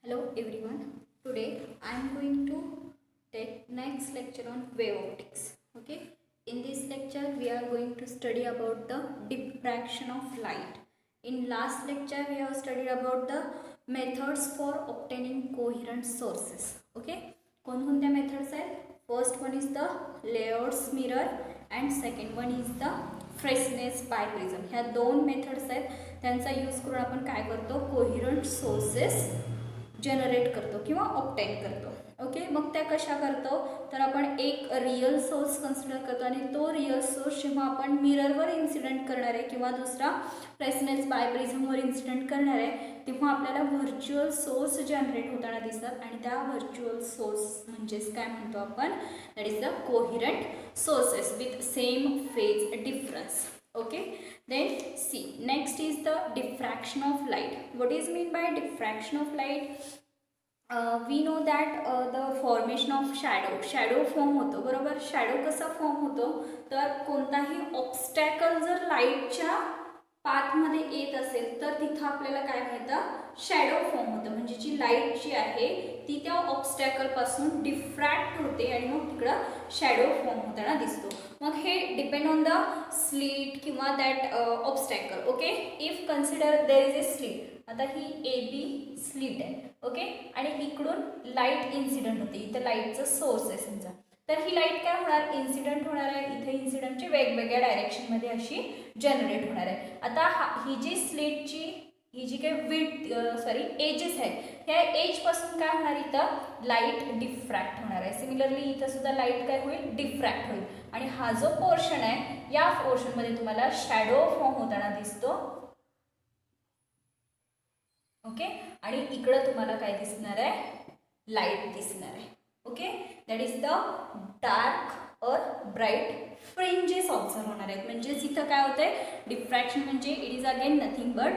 Hello everyone. Today I am going to take next lecture on wave optics. Okay. In this lecture we are going to study about the diffraction of light. In last lecture we have studied about the methods for obtaining coherent sources. Okay. कोणकोणत्या methods आहेत? First one is the Layard's mirror and second one is the Fresnel's bioprism. ह्या दोन methods आहेत. त्यांचा use करून आपण काय करतो? कोहिरंट सोर्सेस जनरेट करतो किंवा ऑब्टेन करतो. ओके. मग त्या कशा करतो तर आपण एक रिअल सोर्स कन्सिडर करतो आणि तो रिअल सोर्स जेव्हा आपण मिररवर इन्सिडेंट करणार आहे किंवा दुसरा फ्रेस्नेल्स बायप्रिझमवर इन्सिडेंट करणार आहे तेव्हा आपल्याला व्हर्च्युअल सोर्स जनरेट होताना दिसतात आणि त्या व्हर्च्युअल सोर्स म्हणजेच काय म्हणतो आपण, that is the coherent sources with same phase difference. Okay, then see, next is the diffraction of light. What is mean by diffraction of light? We know that the formation of shadow form होतो. बरोबर. shadow कसा form होतो तर कोणताही obstacle जर लाईटच्या पाथमध्ये येत असेल तर तिथं आपल्याला काय मिळतं, शॅडो फॉर्म होतं. म्हणजे जी लाईट जी आहे ती त्या ऑब्स्टॅकलपासून डिफ्रॅक्ट होते आणि मग तिकडं शॅडो फॉर्म होताना दिसतो. मग हे डिपेंड ऑन द स्लीट किंवा that obstacle. Okay. If consider there is A slit. आता ही ए बी स्लीट आहे. ओके. आणि इकडून लाईट इन्सिडेंट होते. इथं लाईटचं सोर्स आहे समजा. तर ही लाईट काय होणार, इन्सिडेंट होणार आहे. इथे इन्सिडेंटची वेगवेगळ्या डायरेक्शनमध्ये अशी जनरेट होणार आहे. आता ही जी स्लीटची ही जी काही एजेस आहेत ह्या एजपासून काय होणार, इथं लाईट डिफ्रॅक्ट होणार आहे. सिमिलरली इथं सुद्धा लाईट काय होईल, डिफ्रॅक्ट होईल. आणि हा जो पोर्शन आहे या पोर्शनमध्ये तुम्हाला शॅडो फॉर्म होताना दिसतो. ओके. आणि इकडं तुम्हाला काय दिसणार आहे, लाईट दिसणार आहे. Okay. That is the dark और ब्राईट फ्रिंजेस ऑब्झर्व होणार आहेत. म्हणजेच इथं काय होतंय, डिफ्रॅक्शन म्हणजे it is again nothing but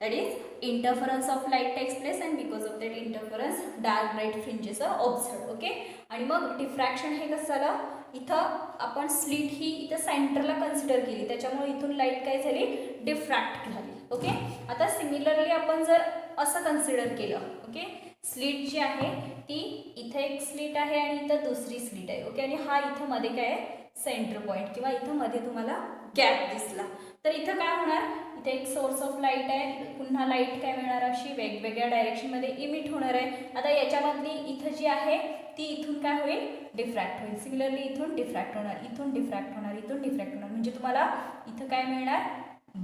that is interference of light takes place and because of that interference dark bright fringes are observe. Okay. आणि मग डिफ्रॅक्शन हे कसं झालं, इथं आपण स्लीट ही इथं सेंटरला कन्सिडर केली त्याच्यामुळे इथून लाईट काय झाली, डिफ्रॅक्ट झाली. ओके. आता सिमिलरली आपण जर असं कन्सिडर केलं, ओके, स्लीट जी आहे ती इथे एक स्लीट आहे आणि इथं दुसरी स्लीट आहे. ओके. आणि हा इथं मध्ये काय आहे, सेंटर पॉईंट किंवा इथं मध्ये तुम्हाला गॅप दिसला तर इथं काय होणार, इथे एक सोर्स ऑफ लाईट आहे. पुन्हा लाईट काय मिळणार, अशी वेगवेगळ्या डायरेक्शनमध्ये इमिट होणार आहे. आता याच्यामधली इथं जी आहे ती इथून काय होईल, डिफ्रॅक्ट होईल. सिमिलरली इथून डिफ्रॅक्ट होणार, इथून डिफ्रॅक्ट होणार, इथून डिफ्रॅक्ट होणार. म्हणजे तुम्हाला इथं काय मिळणार,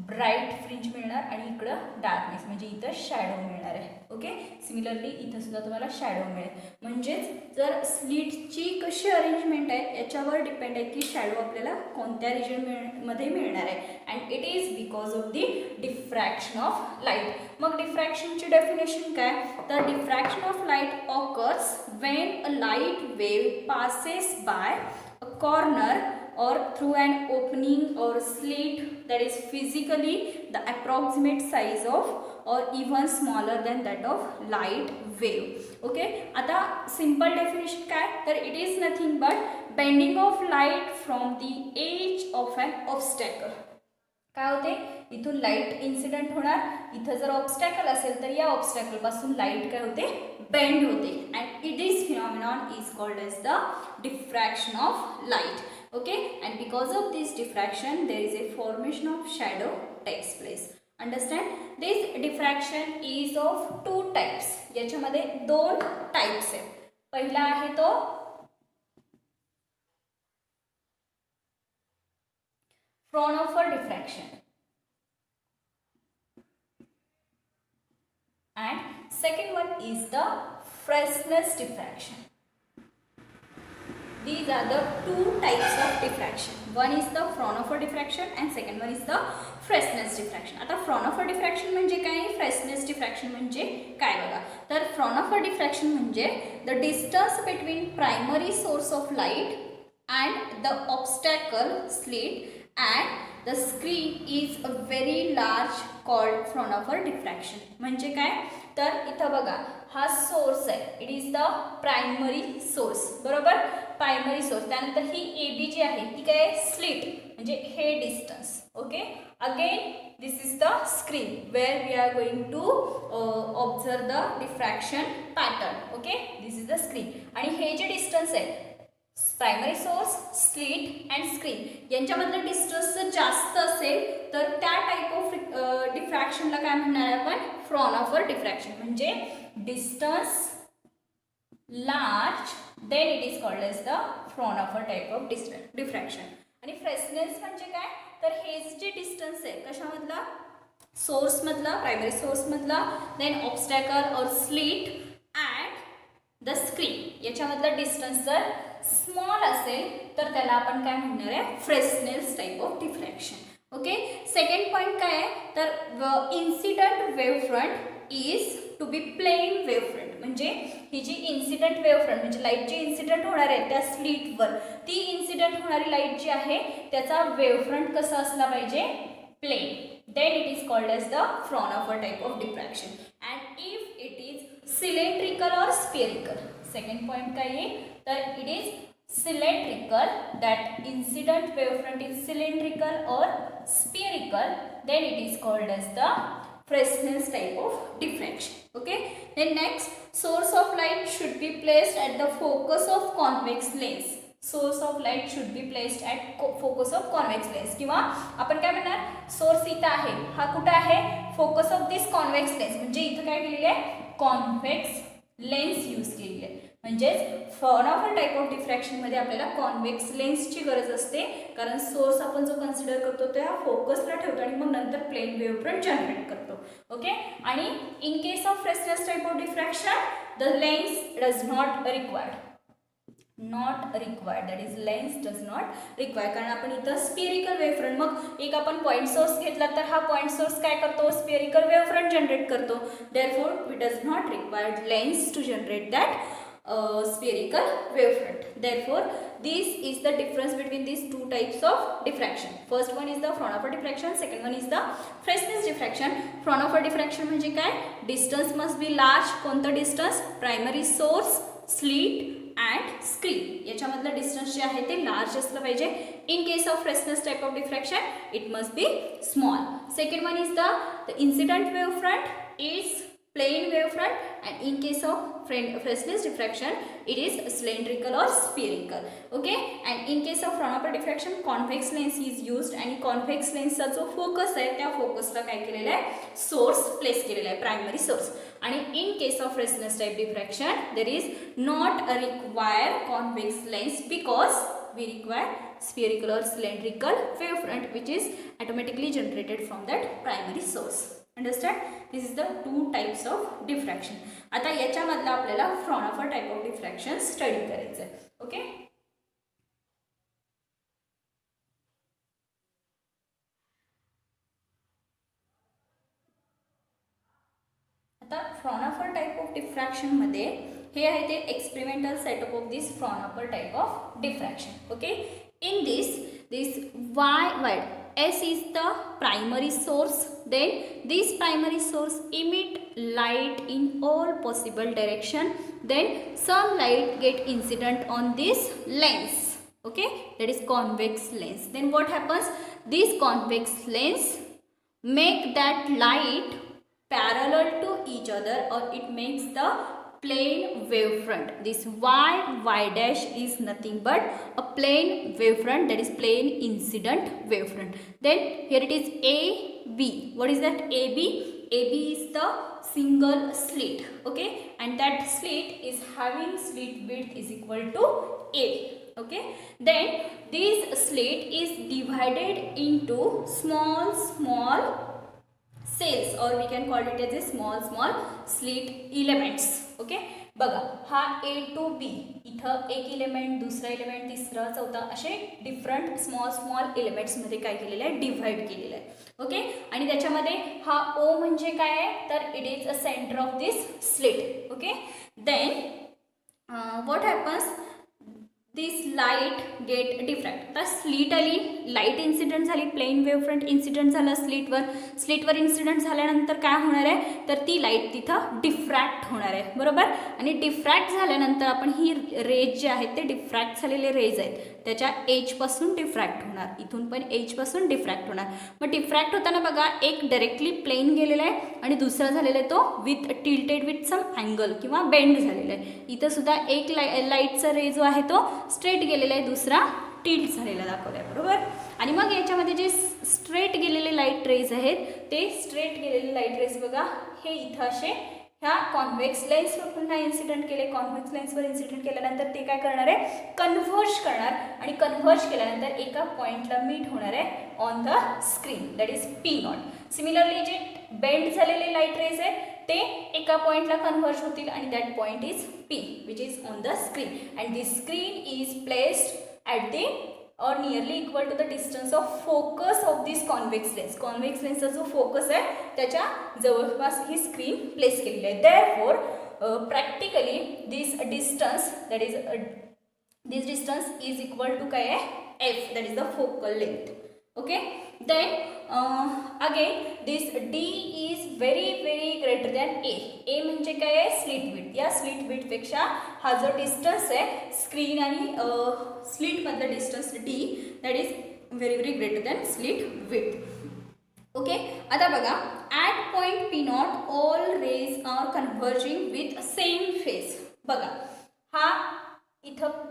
ब्राईट फ्रिंज मिळणार आणि इकडं डार्कनेस म्हणजे इथं शॅडो मिळणार आहे. ओके. सिमिलरली इथं सुद्धा तुम्हाला शॅडो मिळेल. म्हणजेच जर स्लीटची कशी अरेंजमेंट आहे याच्यावर डिपेंड आहे की शॅडो आपल्याला कोणत्या रिजन मध्ये मिळणार आहे. And it is because of the diffraction of light. मग डिफ्रॅक्शनची डेफिनेशन काय, तर diffraction of light occurs when a light wave passes by a corner or through an opening or slit that is physically the approximate size of or even smaller than that of light wave. Okay. आता simple definition काय, तर it is nothing but bending of light from the edge of an obstacle. काय होते, इथून light incident होणार, इथं जर obstacle असेल तर या ऑब्स्टॅकल पासून लाईट काय होते, बेंड होते. And it is phenomenon is called as the diffraction of light. Okay. And because of this diffraction there is a formation of shadow takes place. Understand. This diffraction is of two types. याच्यामध्ये दोन types आहेत. पहिला आहे तो Fraunhofer diffraction and second one is the Fresnel's diffraction. These are the two types of diffraction. One is the Fraunhofer diffraction and second one is the Fresnel's diffraction. आता Fraunhofer diffraction म्हणजे काय, Fresnel's diffraction म्हणजे काय बघा. तर Fraunhofer diffraction म्हणजे the distance between primary source of light and the obstacle slit and the screen is a very large called Fraunhofer diffraction. म्हणजे काय, तर इथं बघा हा सोर्स आहे, it is the primary source. बरोबर. Primary source. त्यानंतर ही ए बी जी आहे ती काय स्लिट म्हणजे हे distance. Okay, again this is the screen where we are going to observe the diffraction pattern. Okay, this is the screen. आणि हे जे डिस्टन्स आहे primary source, slit and screen यांच्यामधलं डिस्टन्स जर जास्त असेल तर त्या टाईप ऑफ डिफ्रॅक्शनला काय म्हणणार आहे आपण, फ्रॉनऑफर डिफ्रॅक्शन. म्हणजे distance large then it is called as the Fraunhofer type of diffraction. आणि फ्रेसनेल्स म्हणजे काय, तर हेच जे डिस्टन्स आहे कशामधला, सोर्समधला, प्रायमरी सोर्समधला, then obstacle or slit and the screen याच्यामधलं डिस्टन्स जर स्मॉल असेल तर त्याला आपण काय म्हणणार आहे, Fresnel's type of diffraction. Okay, second point काय आहे तर incident wave front is to be plane wave front. म्हणजे ही जी इन्सिडंट वेव्ह फ्रंट म्हणजे लाईट जी इन्सिडंट होणार आहे त्या स्लिटवर, ती इन्सिडंट होणारी लाईट जी आहे त्याचा वेव्ह फ्रंट कसा असला पाहिजे, plane. Then it is called as the Fraunhofer type of diffraction. And if it is cylindrical or spherical, second point काय आहे तर it is cylindrical, that incident wavefront is cylindrical or spherical, then it is called as the Fresnel's type of diffraction. Okay, then next, source of light should be placed at the focus of convex lens. Source of light should be placed at focus of convex lens. किंवा आपण काय म्हणणार, source इथं आहे, हा कुठं आहे, focus of this convex lens. म्हणजे इथं काय केलेलं आहे, कॉन्व्हेक्स लेन्स यूज केलेली आहे. म्हणजेच फ्रॉनऑफर टाईप ऑफ डिफ्रॅक्शनमध्ये आपल्याला कॉन्व्हेक्स लेन्सची गरज असते, कारण सोर्स आपण जो कन्सिडर करतो त्या फोकसला ठेवतो आणि मग नंतर प्लेन वेव्ह फ्रंट जनरेट करतो. ओके, आणि in case of Fresnel's type of diffraction the lens does not required, that is lens does not require. कारण आपण इथं स्फेरिकल वेव्ह फ्रंट, मग एक आपण पॉईंट सोर्स घेतला तर हा पॉईंट सोर्स काय करतो, स्फेरिकल वेव्ह फ्रंट जनरेट करतो. Therefore we does not required lens to generate that spherical wavefront. Therefore, this is the difference between these two types of diffraction. First one is the Fraunhofer diffraction. Second one is the Fresnel's diffraction. Fraunhofer diffraction म्हणजे काय, distance must be large. कोणतं distance, primary source, slit and screen याच्यामधलं distance जे आहे ते large असलं पाहिजे. In case of Fresnel's type of diffraction it must be small. Second one is the incident wave front is plain wavefront, and in case of Fresnel's diffraction it is cylindrical or spherical. Okay, and in case of Fraunhofer diffraction convex lens is used, आणि convex lens चा जो focus आहे त्या फोकसला काय केलेलं आहे, source place केलेला आहे, प्रायमरी सोर्स. आणि in case of Fresnel's type diffraction there is not a required convex lens because we require spherical or cylindrical wavefront which is automatically generated from that primary source. Understand, this is the two types of diffraction. आता याच्यामधला आपल्याला फ्रॉनऑफर type of diffraction study करायचं आहे. Okay, आता फ्रॉनऑफर type of diffraction मध्ये हे आहे ते experimental setup of this Fraunhofer type of diffraction. Okay, in this way S is the primary source, then this primary source emit light in all possible direction, then some light get incident on this lens. Okay, that is convex lens. Then what happens, this convex lens make that light parallel to each other, or it makes the plane wavefront. This y dash is nothing but a plane wavefront, that is plane incident wavefront. Then here it is AB. What is that AB? AB is the single slit. Okay, and that slit is having slit width is equal to A. Okay, then this slit is divided into small cells, or we can call it as a small slit elements. Okay, बघा हा A to B, इथं एक element, दुसरा element, तिसरा, चौथा असे different small एलिमेंट्समध्ये काय केलेलं आहे, डिव्हाइड केलेलं आहे. ओके, आणि त्याच्यामध्ये हा O म्हणजे काय आहे तर it is a centre of this slit. Okay, then what happens, this light get diffract. आता स्लीट आली, लाईट इन्सिडेंट झाली, प्लेन वेव्हफ्रंट इन्सिडेंट झालं स्लीटवर इन्सिडेंट झाल्यानंतर काय होणार आहे, तर ती लाईट तिथं डिफ्रॅक्ट होणार आहे, बरोबर. आणि डिफ्रॅक्ट झाल्यानंतर आपण ही रेज जे आहेत ते डिफ्रॅक्ट झालेले रेज आहेत त्याच्या एजपासून डिफ्रॅक्ट होणार, इथून पण एजपासून डिफ्रॅक्ट होणार. मग डिफ्रॅक्ट होताना बघा एक डायरेक्टली प्लेन गेलेला आहे आणि दुसरा झालेला आहे तो with tilted with some angle किंवा बेंड झालेला आहे. इथं सुद्धा एक लाईटचा रे जो आहे तो स्ट्रेट गेलेला आहे, दुसरा टिल्ट झालेला दाखवला आहे, बरोबर. आणि मग याच्यामध्ये जे स्ट्रेट गेलेले लाईट रेज आहेत ते स्ट्रेट गेलेले लाईट रेज बघा हे इथं असे ह्या कॉन्व्हेक्स लेन्सवर पुन्हा इन्सिडेंट केले. कॉन्व्हेक्स लेन्सवर इन्सिडेंट केल्यानंतर ते काय करणार आहे, कन्व्हर्ज करणार आणि कन्व्हर्ज केल्यानंतर एका पॉईंटला मीट होणार आहे on the screen, that is P0. Similarly जे बेंड झालेले लाईट रेज आहेत ते एका पॉईंटला कन्व्हर्ज होतील आणि that point is P which is on the screen and this screen is placed at the or nearly equal to the distance of focus of this convex lens. Convex lensचा जो focus आहे त्याच्या जवळपास ही screen place केलेली आहे. therefore practically this distance is equal to काय आहे f, that is the focal length. okay, then again this d is very greater than a म्हणजे काय आहे स्लिट विड्थ. या स्लिट विड्थ पेक्षा हा जो डिस्टन्स आहे स्क्रीन आणि स्लिट मधला distance d that is very greater than slit width. Okay, आता बघा at point P0 all rays are converging with same phase. बघा हा इथं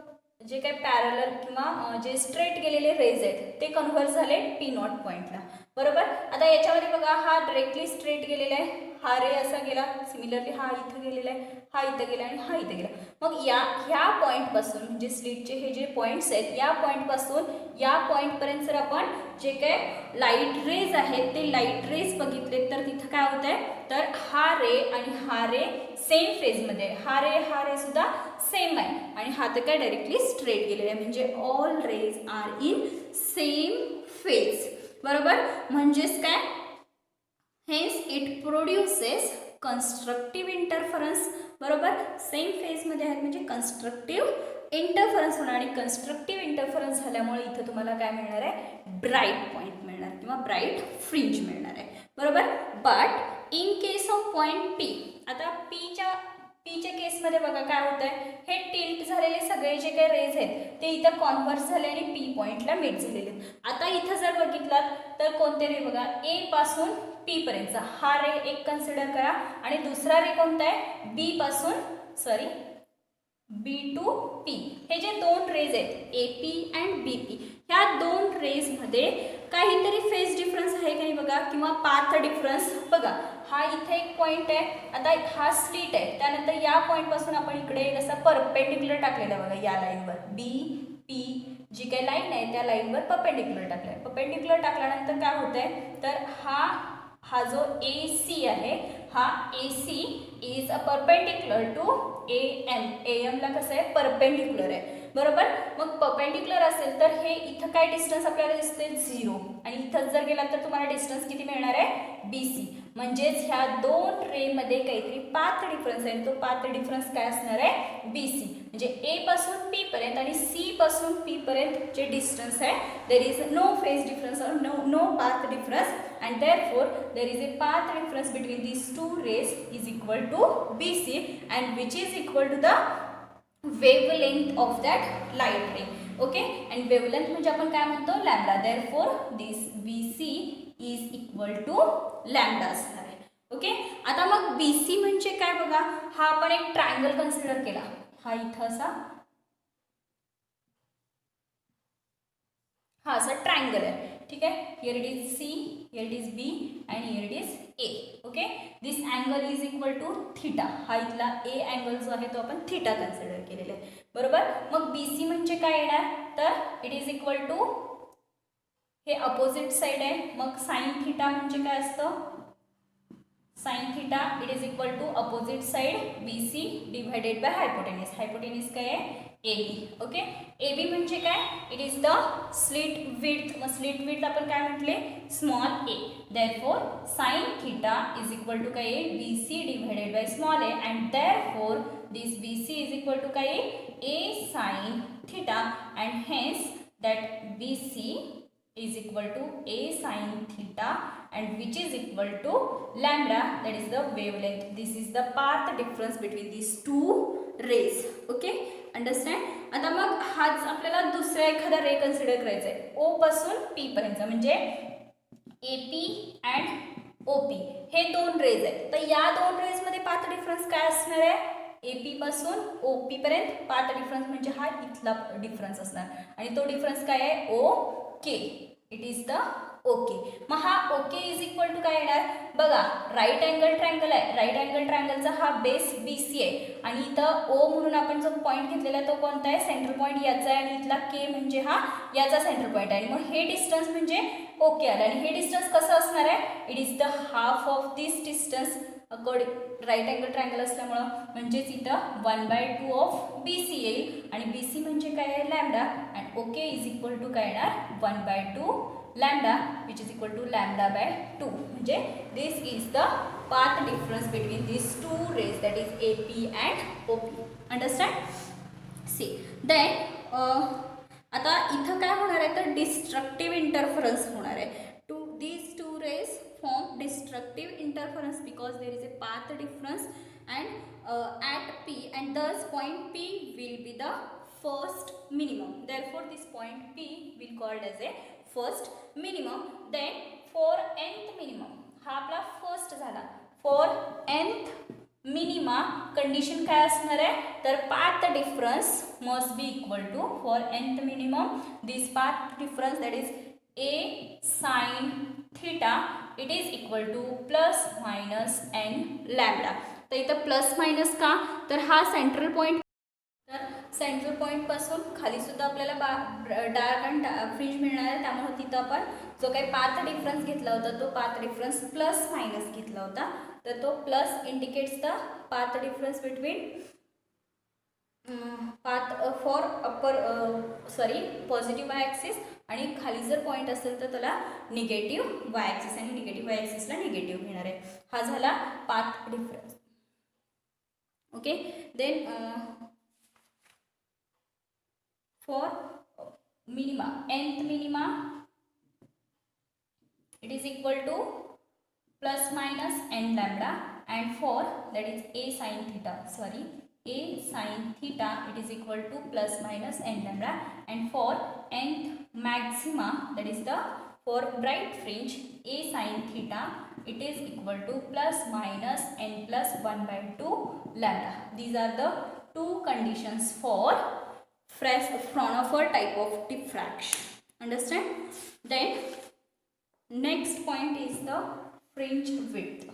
जे काही पॅरलल किंवा जे स्ट्रेट गेलेले रेज आहेत ते कन्व्हर्ज झाले P0 पॉईंटला, बरोबर. आता याच्यामध्ये बघा हा डायरेक्टली स्ट्रेट गेलेला आहे, हा रे असा गेला, सिमिलरली हा इथं गेलेला आहे, हा इथं गेला आणि हा इथं गेला. मग ह्या पॉईंटपासून म्हणजे स्लिटचे हे जे पॉईंट्स आहेत या पॉईंटपासून या पॉईंटपर्यंत जर आपण जे काय लाईट रेज आहेत ते लाईट रेज बघितले तर तिथं काय होत आहे, तर हा रे आणि हा रे सेम फेजमध्ये, हा रे सुद्धा सेम आहे आणि हा तर काय डायरेक्टली स्ट्रेट गेलेला आहे म्हणजे all rays are in same phase, बरोबर. म्हणजेच काय, hence it produces constructive interference, बरोबर. सेम फेजमध्ये आहेत म्हणजे कन्स्ट्रक्टिव्ह इंटरफरन्स होणार आणि कन्स्ट्रक्टिव्ह इंटरफरन्स झाल्यामुळे इथं तुम्हाला काय मिळणार आहे, ब्राईट पॉईंट मिळणार किंवा ब्राईट फ्रिंज मिळणार आहे, बरोबर. But in case of point P, आता पीच्या केसमध्ये बघा काय होत आहे, हे टिल्ट झालेले सगळे जे काही रेज आहेत ते इथं कॉन्व्हर्स झाले आणि P पॉईंटला मीट झालेले. आता इथं जर बघितलात तर कोणते रे बघा A पासून P पर्यंतचा हा रे एक कन्सिडर करा आणि दुसरा रे कोणता आहे B to P. हे जे दोन रेज आहेत AP अँड BP, ह्या दोन रेजमध्ये काहीतरी फेज डिफरन्स आहे का नाही बघा किंवा पाथ डिफरन्स. बघा हा इथे एक पॉईंट आहे, आता हा स्लिट आहे, त्यानंतर या पॉईंटपासून आपण इकडे असा परपेंडिक्युलर टाकलेला बघा या लाईनवर BP जी काही लाईन आहे त्या लाईनवर परपेंडिक्युलर टाकलं आहे. परपेंडिक्युलर टाकल्यानंतर काय होत आहे, तर हा जो AC आहे हा AC is a perpendicular to AM ला कसं आहे परपेंडिक्युलर आहे, बरोबर. मग परपेंडिक्युलर असेल तर हे इथं काय डिस्टन्स आपल्याला दिसते 0 आणि इथं जर गेला तर तुम्हाला डिस्टन्स किती मिळणार आहे BC. म्हणजेच ह्या दोन रेमध्ये काहीतरी पाथ डिफरन्स आहे, तो पाथ डिफरन्स काय असणार आहे BC. म्हणजे A पासून P पर्यंत आणि C पासून P पर्यंत जे डिस्टन्स आहे there is no phase difference or no path difference and therefore there is a path difference between these two rays is equal to BC and which is equal to the wavelength of that light ray. okay, and wavelength म्हणजे आपण काय म्हणतो lambda. therefore this BC is equal to lambda असणार आहे. Okay, आता मग BC म्हणजे काय बघा, हा आपण एक ट्रायंगल कन्सिडर केला, हा इथं असा ट्रायंगल आहे, ठीक आहे. Here it is C, here it is B and here it is A. Okay, this angle is equal to theta. हा इथला A अँगल जो आहे तो आपण थीटा कन्सिडर केलेला आहे, बरोबर. मग BC म्हणजे काय येणार, तर इट इज इक्वल टू हे अपोजिट साइड आहे. मग साइन थीटा म्हणजे काय असतं, sine theta it is equal to opposite side BC divided by hypotenuse. Hypotenuse काय आहे AB. ओके, AB म्हणजे काय, it is the slit width. मग स्लिट विड्थ आपण काय म्हटले small a. therefore sin theta is equal to काय BC divided by small a and therefore this BC is equal to काय A sin theta, and hence that BC is equal to A sin theta, and which is equal to lambda, that is the wavelength. This is the path difference between these two rays. Okay, understand. आता मग हाच आपल्याला दुसरा एखादा रे consider करायचा आहे ओ पासून P पर्यंत, म्हणजे A P and O P हे दोन रेज आहेत. तर या दोन रेजमध्ये पाथ डिफरन्स काय असणार आहे? ए पी पासून ओ पी पर्यंत पाथ डिफरन्स म्हणजे हा इथला डिफरन्स असणार, आणि तो डिफरन्स काय आहे? O K. It is the O K. मग हा ओके इज इक्वल टू काय येणार? बघा, राईट अँगल ट्रायंगल आहे. राईट अँगल ट्रायंगलचा हा बेस बी सी आहे, आणि इथं ओ म्हणून आपण जो पॉईंट घेतलेला आहे तो कोणता आहे? सेंटर पॉईंट याचा आहे, आणि इथला के म्हणजे हा याचा सेंटर पॉईंट आहे. आणि मग हे डिस्टन्स म्हणजे ओके आलं. आणि हे डिस्टन्स कसं असणार आहे? It is the half of this distance according right angle triangle असल्यामुळं, म्हणजेच इथं 1/2 ऑफ बी सी येईल, आणि बी सी म्हणजे काय आहे? Lambda. And okay is equal to काय येणार? 1/2 lambda, which is equal to lambda by 2. म्हणजे this is the path difference between these two rays, that is AP and OP. Understand? See, then आता इथं काय होणार आहे? तर डिस्ट्रक्टिव्ह इंटरफरन्स होणार आहे. These two rays form destructive interference because there is a path difference and at P, and thus point P will be the first minimum. Therefore, this point P will called as a first minimum. Then for nth minimum, हा आपला first झाला. For nth minima condition काय असणार आहे? तर path difference must be equal to, for nth minimum this path difference that is a sine theta, it is equal to plus minus n lambda. तर इथं plus minus का? तर हा central point, तर सेंट्रल पॉईंटपासून खालीसुद्धा आपल्याला डार्क अँड फ्रिंज मिळणार आहे. त्यामुळे तिथं आपण जो काही पाथ डिफरन्स घेतला होता तो पाथ डिफरन्स प्लस मायनस घेतला होता. तर तो plus indicates the path difference between path for upper positive Y axis, आणि खाली जर पॉईंट असेल तर त्याला निगेटिव्ह वाय ॲक्सिस, आणि निगेटिव्ह वाय ॲक्सिसला निगेटिव्ह घेणार आहे. हा झाला path difference. Okay, then for minima, nth minima, it is equal to plus minus n lambda, and for that is a sin theta, it is equal to plus minus n lambda, and for nth maxima, that is the for bright fringe a sin theta, it is equal to plus minus n plus 1/2 lambda. These are the two conditions for Fraunhofer type of diffraction. Understand? Then next point is the fringe width.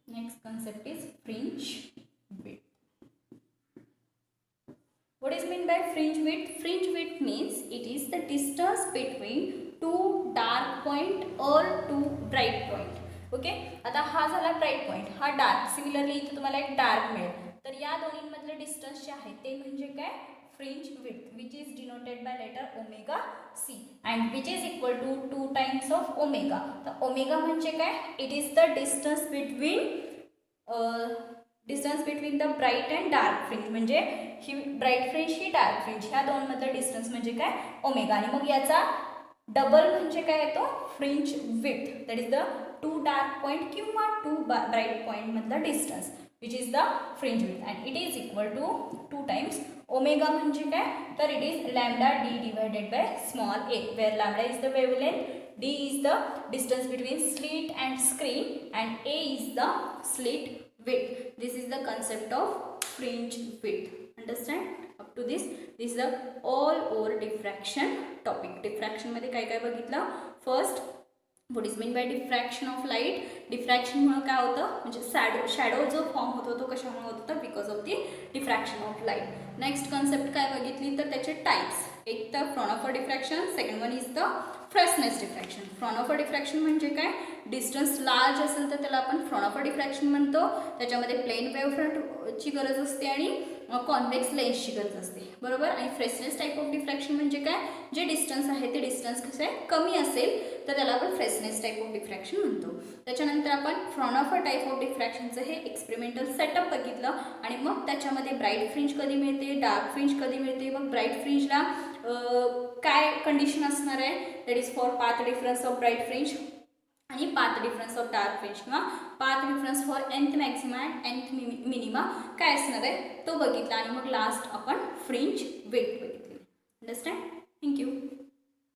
Next concept is fringe width. What is meant by fringe width? Fringe width means it is the distance between two dark point or two bright point. Okay, आता हा झाला bright point, हा dark. Similarly इथे तुम्हाला एक dark मिळेल. तर या दोन्हींमधले डिस्टन्स जे आहे ते म्हणजे काय? Fringe width, which is denoted by letter omega C, and which is equal to 2 times of omega. तर ओमेगा म्हणजे काय? It is the distance between the bright and dark fringe, म्हणजे ही ब्राईट फ्रिंज ही डार्क फ्रिंज, ह्या दोनमधलं distance म्हणजे काय? ओमेगा. आणि मग याचा डबल म्हणजे काय येतो? Fringe width, that is the 2 dark point किंवा 2 ब्राईट पॉईंट मधला distance, which is the fringe width, and it is equal to 2 times omega. म्हणजे काय? तर it is lambda D divided by small A, where lambda is the wavelength, D is the distance between slit and screen, and A is the slit width. This is the concept of fringe width. Understand? Up to this is the all over diffraction topic. Diffraction मध्ये काय काय बघितलं? First, what is meant by diffraction of light? diffraction मुळे काय होतं? म्हणजे shadow जो form होतो तो कशामुळे होतो? तर because of the diffraction of light. Next concept काय बघितली? तर त्याचे टाइप्स. एक तर Fraunhofer diffraction, second one is the Fresnel's diffraction. Fraunhofer diffraction म्हणजे काय, डिस्टन्स लार्ज असेल तर त्याला आपण फ्रॉनॉफर डिफ्रॅक्शन म्हणतो. त्याच्यामध्ये प्लेन वेव्ह फ्रंटची गरज असते आणि कॉन्व्हेक्स लेन्सची गरज असते, बरोबर. आणि फ्रेशनेस टाईप ऑफ डिफ्रॅक्शन म्हणजे काय, जे डिस्टन्स आहे ते डिस्टन्स कसं आहे कमी असेल तर त्याला आपण फ्रेशनेस टाईप ऑफ डिफ्रॅक्शन म्हणतो. त्याच्यानंतर आपण फ्रॉनॉफर टाईप ऑफ डिफ्रॅक्शनचं हे एक्सपेरिमेंटल सेटअप बघितलं आणि मग त्याच्यामध्ये ब्राईट फ्रिंज कधी मिळते, डार्क फ्रिंज कधी मिळते, मग ब्राईट फ्रिंजला काय कंडिशन असणार आहे, that is for path difference of bright fringe आणि path difference of dark fringe किंवा path difference for nth maxima and nth minima काय असणार आहे तो बघितला आणि मग लास्ट आपण फ्रिंज वेट बघितली. अंडरस्टँड. थँक्यू.